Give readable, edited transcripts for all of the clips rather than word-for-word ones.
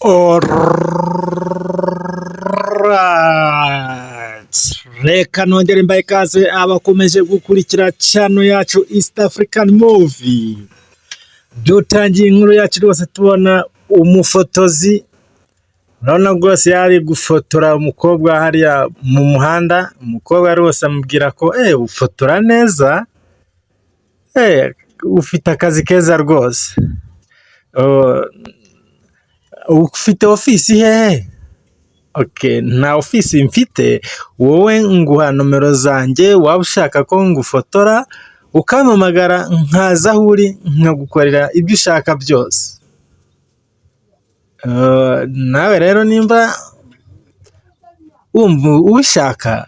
Alright. Reka nongere mbaye ikaze abakomeje gukurikira channel yacu East African Movie. Dutangiye inkuru yacu rwose tubona umufotozi. Urabona rwose yari gufotora umukobwa hariya mu muhanda. Umukobwa rwose amubwira ko ufotora neza. Ufite akazi keza rwose. Ufite ofisi hehe? Okay, nta ofisi mfite, wowe nguha nomero zanjye, waba ushaka ko ngufotora ukampamagara nkaza aho uri nkagukorera ibyo ushaka byose. Nawe rero nimba ubishaka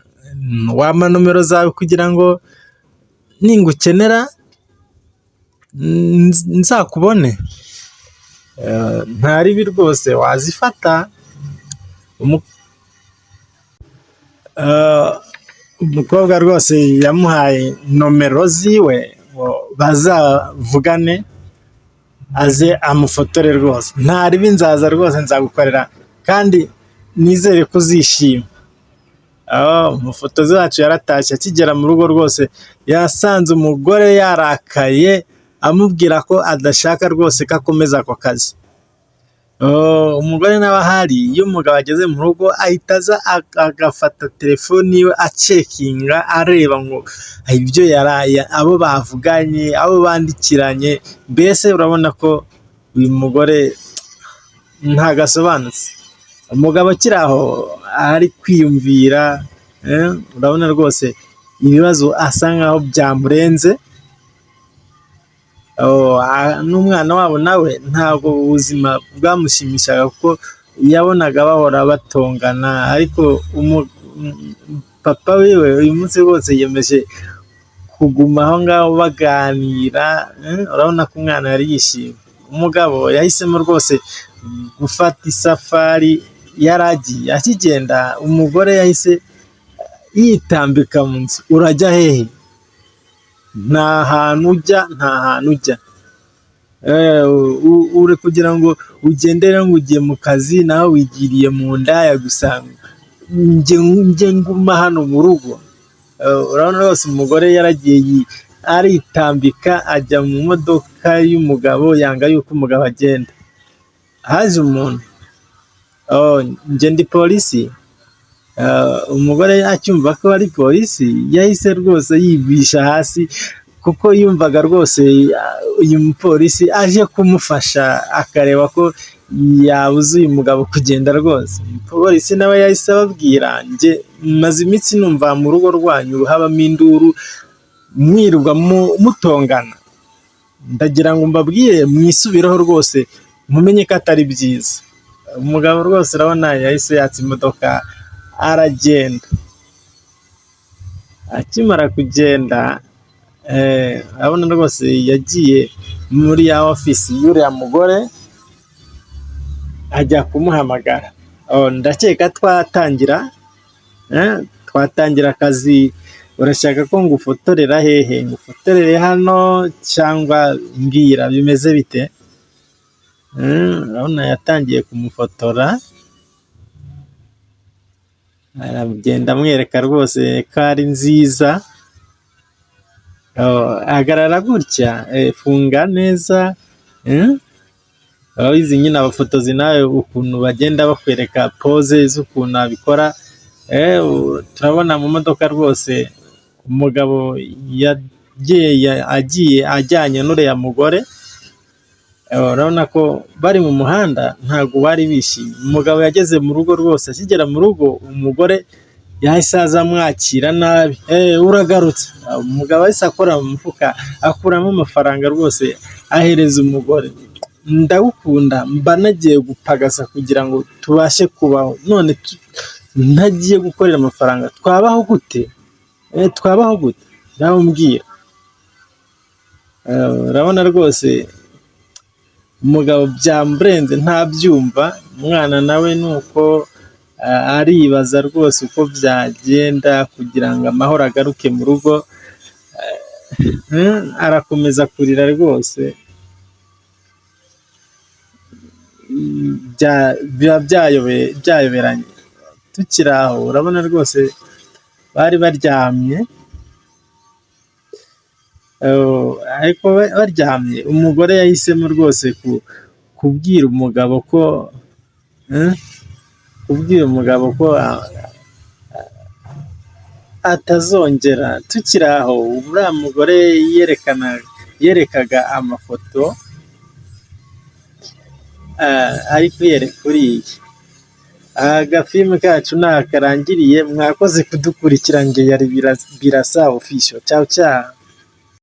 wampa nomero zawe kugira ngo ningukenera nzakubone. Ntaribi rwose wazifata. Umukobwa rwose yamuhaye nomero ziwe bazavugane aze amufotore rwose. Ntaribi nzaza rwose nzagukorera kandi nizere ko uzishima. Umufotozi wacu yaratashye, akigera mu rugo rwose yasanze umugore yarakaye amubwira ko adashaka rwose ko akomeza ako kazi. Umugore nawe ahari, iyo umugabo ageze mu rugo ahita aza agafata telefoni yiwe acekinga areba ngo ibyo yaraye, abo bavuganye, abo bandikiranye. Mbese urabona ko uyu mugore ntago asobanutse. Umugabo akiri aho ari kwiyumvira, urabona rwose ibibazo asa nkaho byamurenze. N'umwana wabo nawe ntabwo ubuzima bwamushimishaga kuko yabonaga bahora batongana, ariko papa wiwe uyu munsi rwose yemeje kuguma aho ngaho baganira. Urabona ko umwana yari yishimye. Umugabo yahisemo rwose gufata isafari yaragiye. Akigenda umugore yahise yitambika mu nzu. Urajya hehe? Nta hantu ujya. Uri kugira ngo ugendere ngo ugiye mu kazi nawe wigiriye mu ndaya gusa, njye nguma hano mu rugo. Urabona rwose umugore yaragiye aritambika ajya mu modoka y'umugabo, yanga yuko umugabo agenda. Haje umuntu, njye ndi polisi. Umugore acyumva ko ari polisi yahise rwose yibisha hasi, kuko yumvaga rwose uyu mupolisi aje kumufasha akareba ko yabuze uyu mugabo kugenda rwose. Polisi nawe yahise ababwira, njye maze iminsi numva mu rugo rwanyu habamo induru, mwirirwa mutongana. Ndagira ngo mbabwire mwisubireho rwose mumenye ko atari byiza. Umugabo rwose urabona yahise yatsa imodoka aragenda. Akimara kugenda, urabona rwose yagiye muri ya ofisi y'uriya mugore ajya kumuhamagara. Ndakeka twatangira akazi. Urashaka ko ngufotorera hehe? Ngufotorere hano cyangwa mbwira bimeze bite? Urabona yatangiye kumufotora, aragenda amwereka rwose ko ari nziza. Ahagarara gutya, funga neza. Izi nyine abafotozi nawe ukuntu bagenda bakwereka pose z'ukuntu abikora. Turabona mu modoka rwose umugabo agiye ajyanye n'uriya mugore. Urabona ko bari mu muhanda ntabwo bari bishimye. Umugabo yageze mu rugo rwose, akigera mu rugo umugore yahise aza amwakira nabi. Uragarutse. Umugabo ahise akora mu mufuka akuramo amafaranga rwose ahereza umugore. Ndagukunda, mba nagiye gupagasa kugira ngo tubashe kubaho, none ntagiye gukorera amafaranga twabaho gute? Nawe umbwira. Urabona rwose umugabo byamurenze ntabyumva. Umwana nawe nuko aribaza rwose uko byagenda kugira ngo amahoro agaruke mu rugo. Arakomeza kurira rwose. biba byayoberanye. Tukiri aho urabona rwose bari baryamye, ariko baryamye umugore yahisemo rwose kubwira umugabo ko atazongera. Tukiri aho uriya mugore yerekaga amafoto ari kwiyereka uriya. Agafilme kacu ntaho karangiriye, mwakoze kudukurikira. Njye yari Birasa official. Ciao ciao.